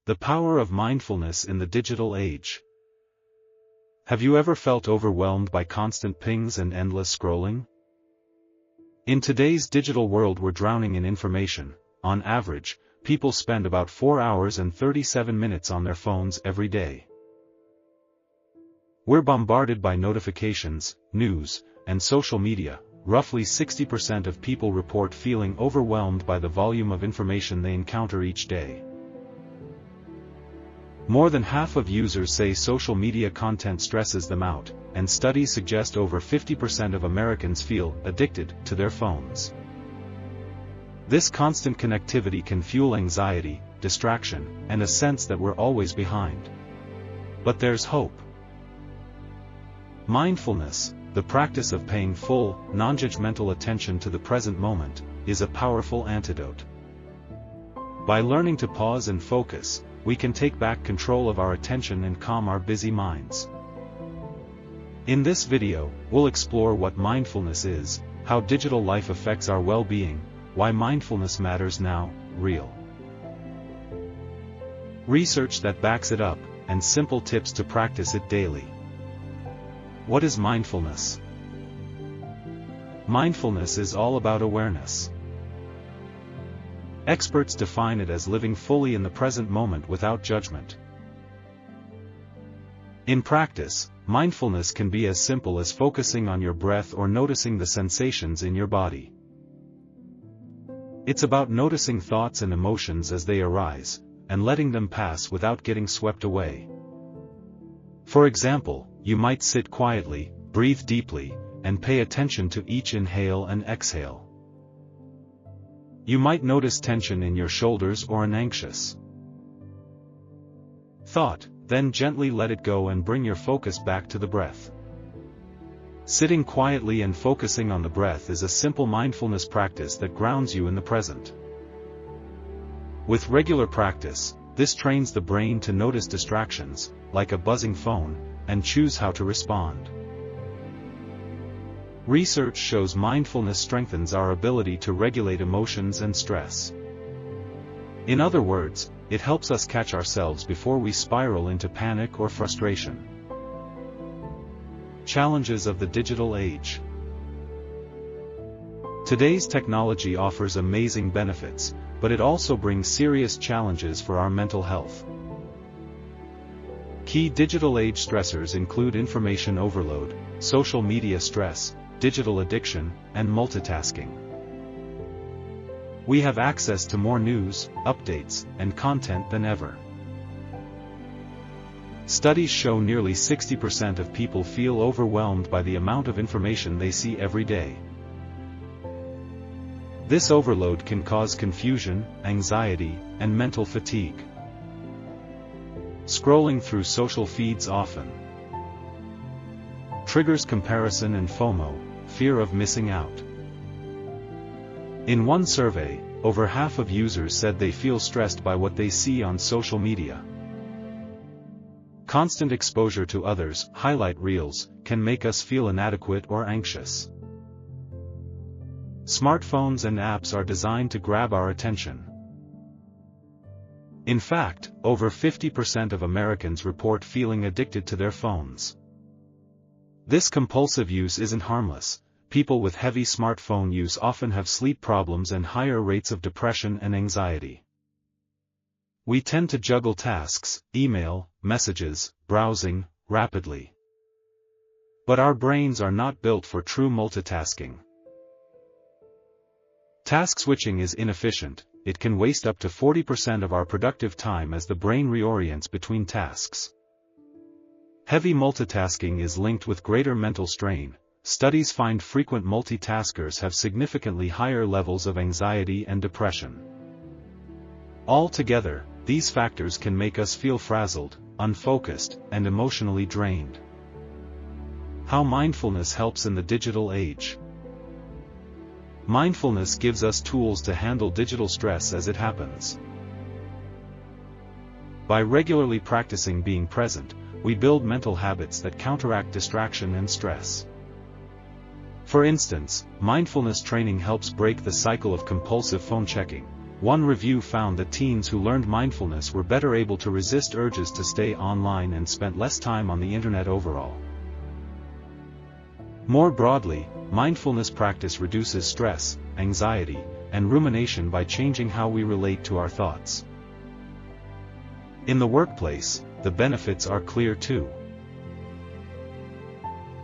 The power of mindfulness in the digital age. Have you ever felt overwhelmed by constant pings and endless scrolling? In today's digital world, we're drowning in information. On average, people spend about 4 hours and 37 minutes on their phones every day. We're bombarded by notifications, news, and social media. Roughly 60% of people report feeling overwhelmed by the volume of information they encounter each day. More than half of users say social media content stresses them out, and studies suggest over 50% of Americans feel addicted to their phones. This constant connectivity can fuel anxiety, distraction, and a sense that we're always behind. But there's hope. Mindfulness, the practice of paying full, non-judgmental attention to the present moment, is a powerful antidote. By learning to pause and focus, we can take back control of our attention and calm our busy minds. In this video, we'll explore what mindfulness is, how digital life affects our well-being, why mindfulness matters now, real research that backs it up, and simple tips to practice it daily. What is mindfulness? Mindfulness is all about awareness. Experts define it as living fully in the present moment without judgment. In practice, mindfulness can be as simple as focusing on your breath or noticing the sensations in your body. It's about noticing thoughts and emotions as they arise, and letting them pass without getting swept away. For example, you might sit quietly, breathe deeply, and pay attention to each inhale and exhale. You might notice tension in your shoulders or an anxious thought, then gently let it go and bring your focus back to the breath. Sitting quietly and focusing on the breath is a simple mindfulness practice that grounds you in the present. With regular practice, this trains the brain to notice distractions, like a buzzing phone, and choose how to respond. Research shows mindfulness strengthens our ability to regulate emotions and stress. In other words, it helps us catch ourselves before we spiral into panic or frustration. Challenges of the digital age. Today's technology offers amazing benefits, but it also brings serious challenges for our mental health. Key digital age stressors include information overload, social media stress, digital addiction, and multitasking. We have access to more news, updates, and content than ever. Studies show nearly 60% of people feel overwhelmed by the amount of information they see every day. This overload can cause confusion, anxiety, and mental fatigue. Scrolling through social feeds often triggers comparison and FOMO, fear of missing out. In one survey, over half of users said they feel stressed by what they see on social media. Constant exposure to others' highlight reels can make us feel inadequate or anxious. Smartphones and apps are designed to grab our attention. In fact, over 50% of Americans report feeling addicted to their phones. This compulsive use isn't harmless. People with heavy smartphone use often have sleep problems and higher rates of depression and anxiety. We tend to juggle tasks, email, messages, browsing, rapidly. But our brains are not built for true multitasking. Task switching is inefficient. It can waste up to 40% of our productive time as the brain reorients between tasks. Heavy multitasking is linked with greater mental strain. Studies find frequent multitaskers have significantly higher levels of anxiety and depression. Altogether, these factors can make us feel frazzled, unfocused, and emotionally drained. How mindfulness helps in the digital age. Mindfulness gives us tools to handle digital stress as it happens. By regularly practicing being present, we build mental habits that counteract distraction and stress. For instance, mindfulness training helps break the cycle of compulsive phone checking. One review found that teens who learned mindfulness were better able to resist urges to stay online and spent less time on the internet overall. More broadly, mindfulness practice reduces stress, anxiety, and rumination by changing how we relate to our thoughts. In the workplace, the benefits are clear too.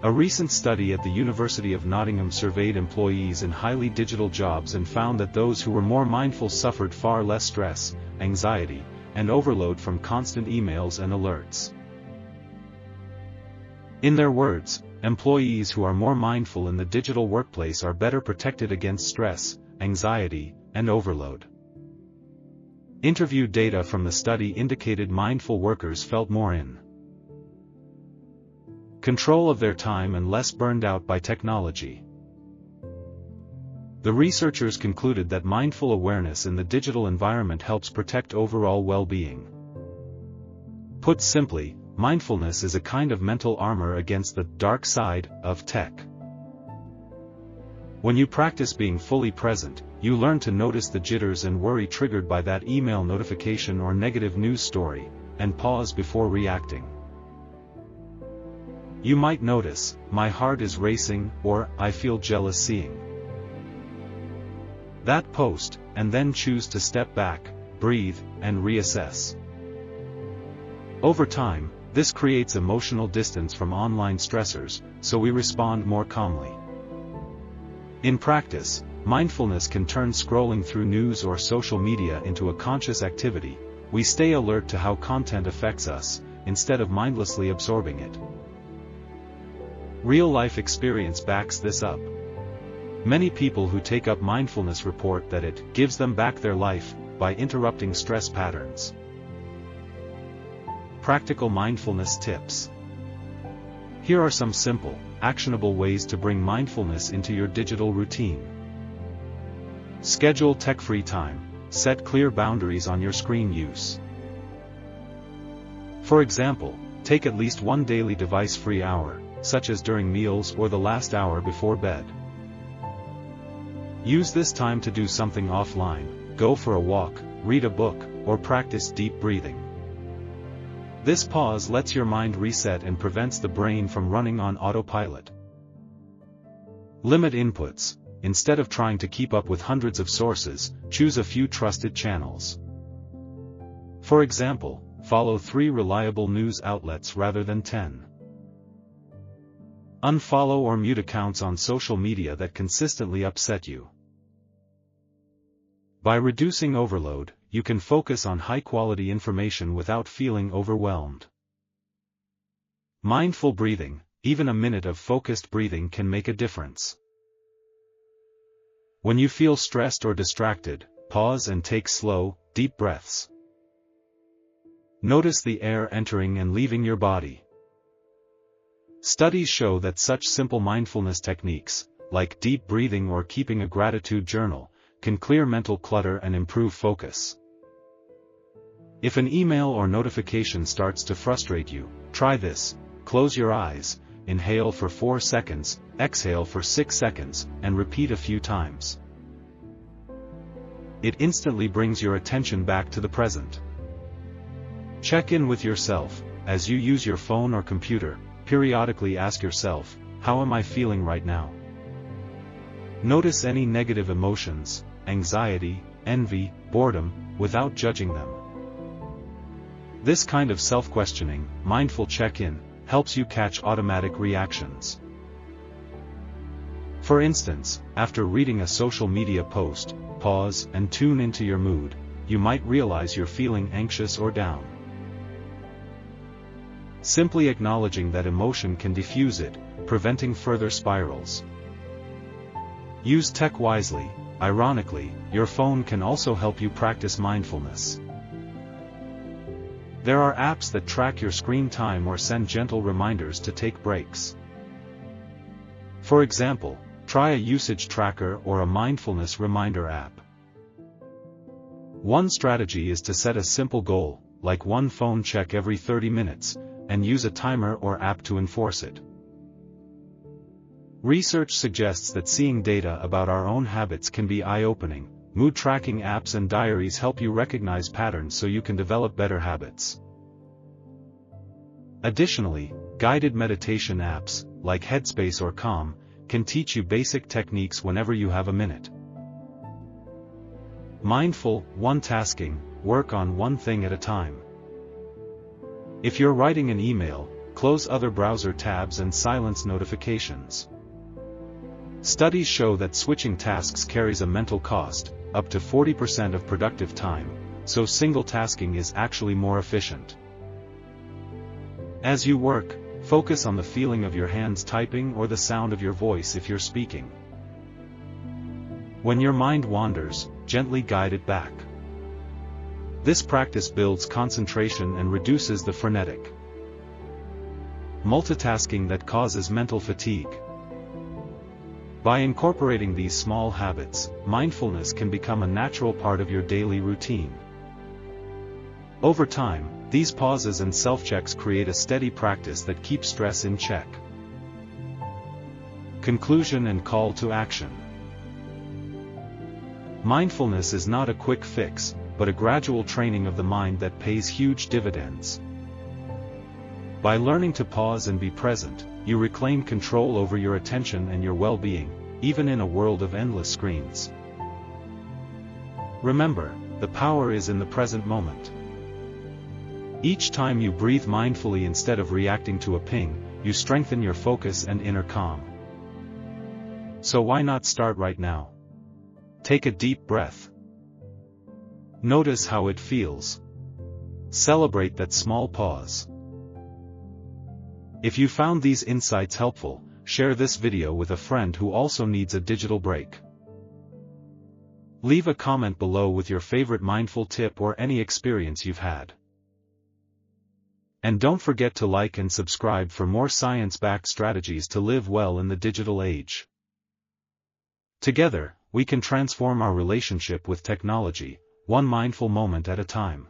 A recent study at the University of Nottingham surveyed employees in highly digital jobs and found that those who were more mindful suffered far less stress, anxiety, and overload from constant emails and alerts. In their words, employees who are more mindful in the digital workplace are better protected against stress, anxiety, and overload. Interview data from the study indicated mindful workers felt more in control of their time and less burned out by technology. The researchers concluded that mindful awareness in the digital environment helps protect overall well-being. Put simply, mindfulness is a kind of mental armor against the dark side of tech. When you practice being fully present, you learn to notice the jitters and worry triggered by that email notification or negative news story, and pause before reacting. You might notice, "My heart is racing," or "I feel jealous seeing that post," and then choose to step back, breathe, and reassess. Over time, this creates emotional distance from online stressors, so we respond more calmly. In practice, mindfulness can turn scrolling through news or social media into a conscious activity. We stay alert to how content affects us, instead of mindlessly absorbing it. Real-life experience backs this up. Many people who take up mindfulness report that it gives them back their life by interrupting stress patterns. Practical mindfulness tips. Here are some simple, actionable ways to bring mindfulness into your digital routine. Schedule tech-free time. Set clear boundaries on your screen use. For example, take at least one daily device-free hour, such as during meals or the last hour before bed. Use this time to do something offline, go for a walk, read a book, or practice deep breathing. This pause lets your mind reset and prevents the brain from running on autopilot. Limit inputs. Instead of trying to keep up with hundreds of sources, choose a few trusted channels. For example, follow 3 reliable news outlets rather than 10. Unfollow or mute accounts on social media that consistently upset you. By reducing overload, you can focus on high-quality information without feeling overwhelmed. Mindful breathing. Even a minute of focused breathing can make a difference. When you feel stressed or distracted, pause and take slow, deep breaths. Notice the air entering and leaving your body. Studies show that such simple mindfulness techniques, like deep breathing or keeping a gratitude journal, can clear mental clutter and improve focus. If an email or notification starts to frustrate you, try this. Close your eyes, inhale for 4 seconds, exhale for 6 seconds, and repeat a few times. It instantly brings your attention back to the present. Check in with yourself. As you use your phone or computer, periodically ask yourself, "How am I feeling right now?" Notice any negative emotions, anxiety, envy, boredom, without judging them. This kind of self-questioning, mindful check-in, helps you catch automatic reactions. For instance, after reading a social media post, pause and tune into your mood. You might realize you're feeling anxious or down. Simply acknowledging that emotion can diffuse it, preventing further spirals. Use tech wisely. Ironically, your phone can also help you practice mindfulness. There are apps that track your screen time or send gentle reminders to take breaks. For example, try a usage tracker or a mindfulness reminder app. One strategy is to set a simple goal, like one phone check every 30 minutes, and use a timer or app to enforce it. Research suggests that seeing data about our own habits can be eye-opening. Mood tracking apps and diaries help you recognize patterns so you can develop better habits. Additionally, guided meditation apps, like Headspace or Calm, can teach you basic techniques whenever you have a minute. Mindful, one-tasking, work on one thing at a time. If you're writing an email, close other browser tabs and silence notifications. Studies show that switching tasks carries a mental cost, up to 40% of productive time, so single tasking is actually more efficient. As you work, focus on the feeling of your hands typing or the sound of your voice if you're speaking. When your mind wanders, gently guide it back. This practice builds concentration and reduces the frenetic multitasking that causes mental fatigue. By incorporating these small habits, mindfulness can become a natural part of your daily routine. Over time, these pauses and self-checks create a steady practice that keeps stress in check. Conclusion and call to action. Mindfulness is not a quick fix, but a gradual training of the mind that pays huge dividends. By learning to pause and be present, you reclaim control over your attention and your well-being, even in a world of endless screens. Remember, the power is in the present moment. Each time you breathe mindfully instead of reacting to a ping, you strengthen your focus and inner calm. So why not start right now? Take a deep breath. Notice how it feels. Celebrate that small pause. If you found these insights helpful, share this video with a friend who also needs a digital break. Leave a comment below with your favorite mindful tip or any experience you've had. And don't forget to like and subscribe for more science-backed strategies to live well in the digital age. Together, we can transform our relationship with technology, one mindful moment at a time.